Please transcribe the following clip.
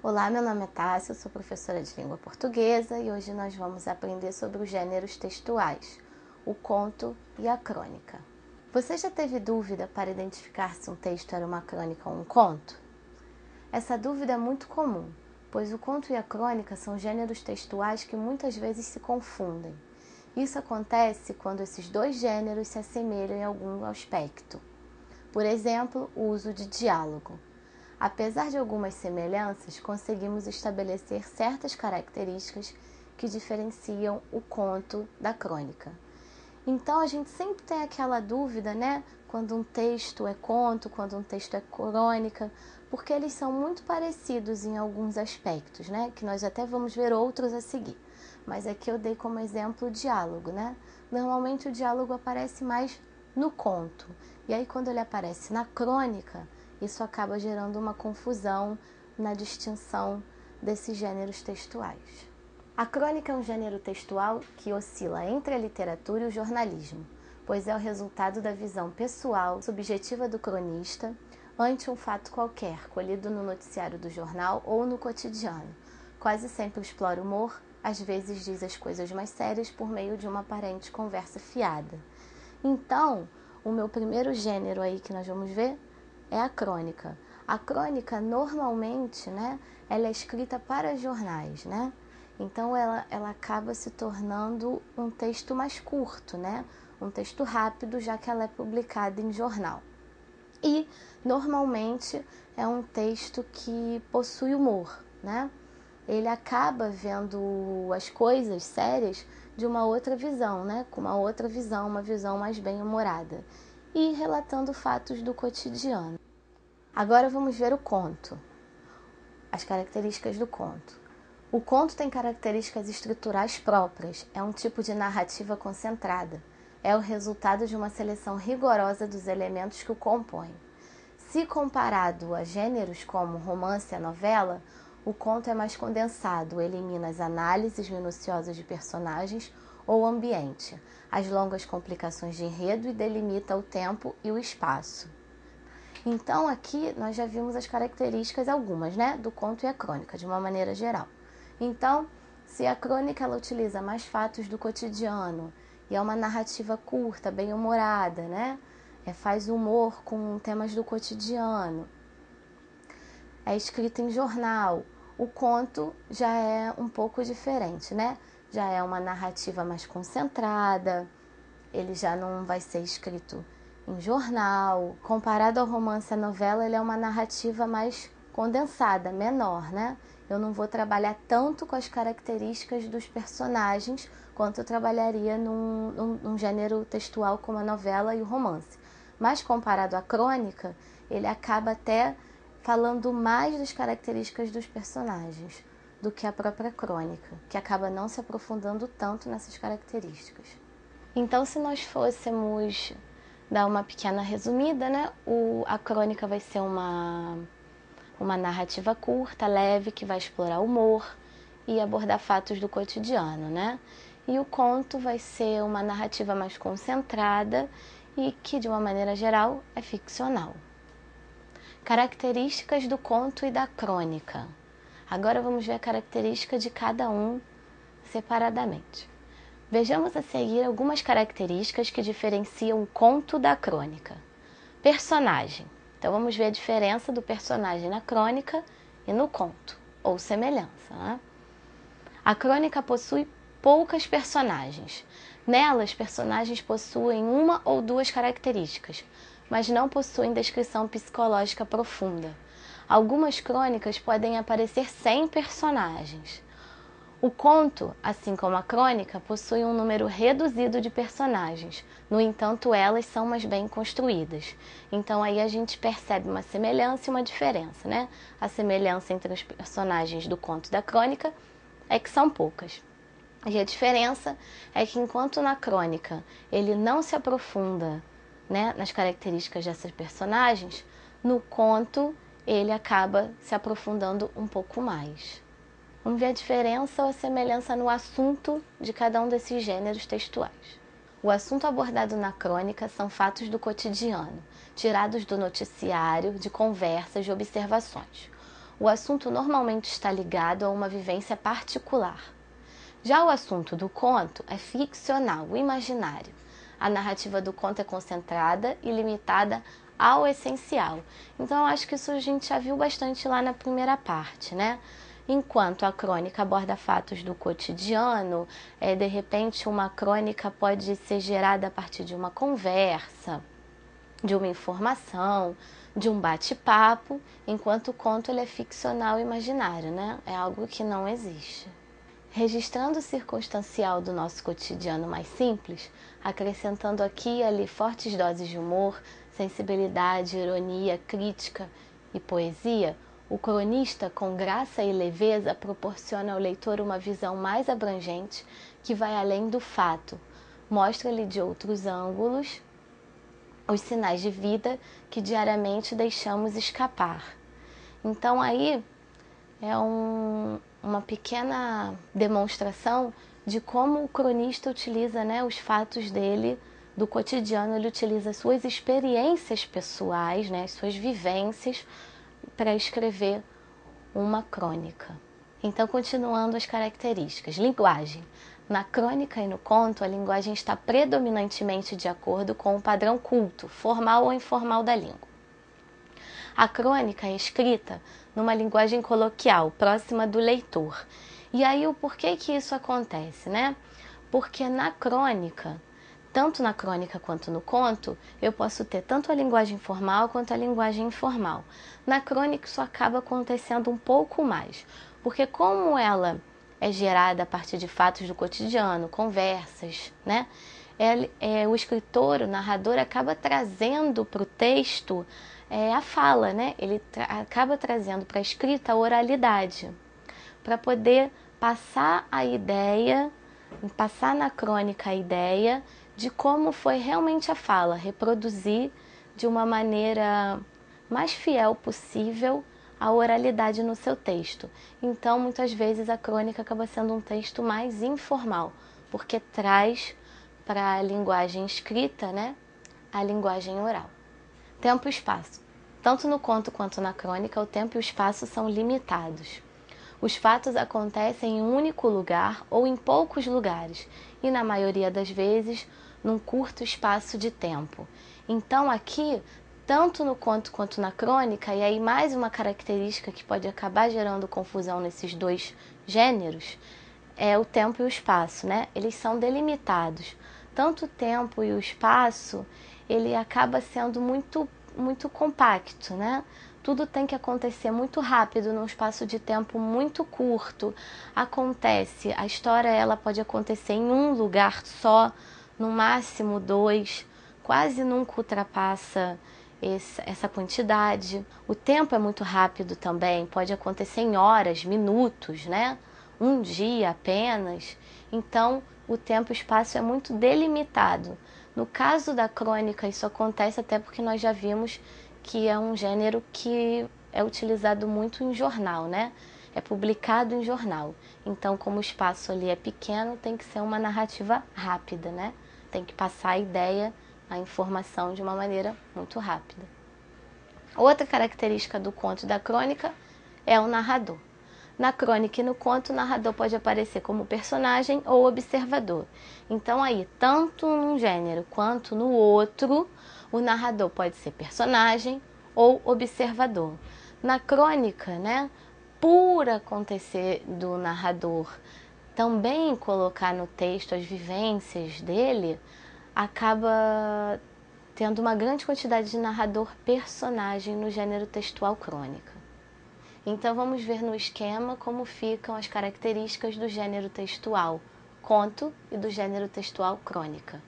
Olá, meu nome é Tássia, eu sou professora de língua portuguesa e hoje nós vamos aprender sobre os gêneros textuais, o conto e a crônica. Você já teve dúvida para identificar se um texto era uma crônica ou um conto? Essa dúvida é muito comum, pois o conto e a crônica são gêneros textuais que muitas vezes se confundem. Isso acontece quando esses dois gêneros se assemelham em algum aspecto. Por exemplo, o uso de diálogo. Apesar de algumas semelhanças, conseguimos estabelecer certas características que diferenciam o conto da crônica. Então, a gente sempre tem aquela dúvida, né? Quando um texto é conto, quando um texto é crônica, porque eles são muito parecidos em alguns aspectos, né? Que nós até vamos ver outros a seguir. Mas aqui eu dei como exemplo o diálogo, né? Normalmente o diálogo aparece mais no conto. E aí, quando ele aparece na crônica, isso acaba gerando uma confusão na distinção desses gêneros textuais. A crônica é um gênero textual que oscila entre a literatura e o jornalismo, pois é o resultado da visão pessoal, subjetiva do cronista ante um fato qualquer, colhido no noticiário do jornal ou no cotidiano. Quase sempre explora o humor, às vezes diz as coisas mais sérias por meio de uma aparente conversa fiada. Então, o meu primeiro gênero aí que nós vamos ver é a crônica. A crônica, normalmente, né, ela é escrita para jornais, né? Então, ela acaba se tornando um texto mais curto, né? Um texto rápido, já que ela é publicada em jornal. E, normalmente, é um texto que possui humor, né? Ele acaba vendo as coisas sérias de uma outra visão, né? Com uma outra visão, uma visão mais bem-humorada. E relatando fatos do cotidiano. Agora vamos ver o conto. As características do conto. O conto tem características estruturais próprias, é um tipo de narrativa concentrada. É o resultado de uma seleção rigorosa dos elementos que o compõem. Se comparado a gêneros como romance e a novela, o conto é mais condensado, elimina as análises minuciosas de personagens ou ambiente, as longas complicações de enredo e delimita o tempo e o espaço. Então, aqui nós já vimos as características algumas, né, do conto e a crônica, de uma maneira geral. Então, se a crônica ela utiliza mais fatos do cotidiano e é uma narrativa curta, bem-humorada, né, faz humor com temas do cotidiano, é escrito em jornal, o conto já é um pouco diferente, né? Já é uma narrativa mais concentrada, ele já não vai ser escrito em jornal. Comparado ao romance e à novela, ele é uma narrativa mais condensada, menor, né? Eu não vou trabalhar tanto com as características dos personagens quanto eu trabalharia num gênero textual como a novela e o romance. Mas comparado à crônica, ele acaba até falando mais das características dos personagens do que a própria crônica, que acaba não se aprofundando tanto nessas características. Então, se nós fôssemos dar uma pequena resumida, né? A crônica vai ser uma narrativa curta, leve, que vai explorar humor e abordar fatos do cotidiano, né? E o conto vai ser uma narrativa mais concentrada e que, de uma maneira geral, é ficcional. Características do conto e da crônica. Agora vamos ver a característica de cada um separadamente. Vejamos a seguir algumas características que diferenciam o conto da crônica. Personagem. Então vamos ver a diferença do personagem na crônica e no conto, ou semelhança, né? A crônica possui poucas personagens. Nelas, personagens possuem uma ou duas características, mas não possuem descrição psicológica profunda. Algumas crônicas podem aparecer sem personagens. O conto, assim como a crônica, possui um número reduzido de personagens. No entanto, elas são mais bem construídas. Então aí a gente percebe uma semelhança e uma diferença, né? A semelhança entre os personagens do conto e da crônica é que são poucas. E a diferença é que enquanto na crônica ele não se aprofunda, né, nas características dessas personagens, no conto ele acaba se aprofundando um pouco mais. Vamos ver a diferença ou a semelhança no assunto de cada um desses gêneros textuais. O assunto abordado na crônica são fatos do cotidiano, tirados do noticiário, de conversas, de observações. o assunto normalmente está ligado a uma vivência particular. Já o assunto do conto é ficcional, imaginário. A narrativa do conto é concentrada e limitada ao essencial. Então, eu acho que isso a gente já viu bastante lá na primeira parte, né? Enquanto a crônica aborda fatos do cotidiano, de repente uma crônica pode ser gerada a partir de uma conversa, de uma informação, de um bate-papo, enquanto o conto ele é ficcional e imaginário, né? É algo que não existe. Registrando o circunstancial do nosso cotidiano mais simples, acrescentando aqui e ali fortes doses de humor, sensibilidade, ironia, crítica e poesia, o cronista, com graça e leveza, proporciona ao leitor uma visão mais abrangente que vai além do fato, mostra-lhe de outros ângulos os sinais de vida que diariamente deixamos escapar. Então aí é uma pequena demonstração de como o cronista utiliza, né, os fatos dele do cotidiano, ele utiliza suas experiências pessoais, né, suas vivências para escrever uma crônica. Então, continuando as características. Linguagem. Na crônica e no conto, a linguagem está predominantemente de acordo com o padrão culto, formal ou informal da língua. A crônica é escrita numa linguagem coloquial, próxima do leitor. E aí, o porquê que isso acontece, né? Porque na crônica, tanto na crônica quanto no conto, eu posso ter tanto a linguagem formal quanto a linguagem informal. Na crônica isso acaba acontecendo um pouco mais, porque como ela é gerada a partir de fatos do cotidiano, conversas, né? O escritor, o narrador, acaba trazendo para o texto a fala, né? Ele acaba trazendo para a escrita a oralidade, para poder passar a ideia, passar na crônica a ideia de como foi realmente a fala, reproduzir de uma maneira mais fiel possível a oralidade no seu texto. Então, muitas vezes a crônica acaba sendo um texto mais informal, porque traz para a linguagem escrita, né, a linguagem oral. Tempo e espaço. Tanto no conto quanto na crônica, o tempo e o espaço são limitados. Os fatos acontecem em um único lugar ou em poucos lugares, e na maioria das vezes num curto espaço de tempo. Então aqui, tanto no conto quanto na crônica, e aí mais uma característica que pode acabar gerando confusão nesses dois gêneros, é o tempo e o espaço, né? Eles são delimitados. Tanto o tempo e o espaço, ele acaba sendo muito compacto, né? Tudo tem que acontecer muito rápido, num espaço de tempo muito curto. A história ela pode acontecer em um lugar só, no máximo 2, quase nunca ultrapassa essa quantidade. O tempo é muito rápido também, pode acontecer em horas, minutos, né? Um dia apenas. Então, o tempo e o espaço é muito delimitado. No caso da crônica, isso acontece até porque nós já vimos que é um gênero que é utilizado muito em jornal, né? É publicado em jornal. Então, como o espaço ali é pequeno, tem que ser uma narrativa rápida, né? Tem que passar a ideia, a informação de uma maneira muito rápida. Outra característica do conto e da crônica é o narrador. Na crônica e no conto, o narrador pode aparecer como personagem ou observador. Então aí, tanto num gênero quanto no outro, o narrador pode ser personagem ou observador. Na crônica, né, por acontecer do narrador também colocar no texto as vivências dele, acaba tendo uma grande quantidade de narrador personagem no gênero textual crônica. Então vamos ver no esquema como ficam as características do gênero textual conto e do gênero textual crônica.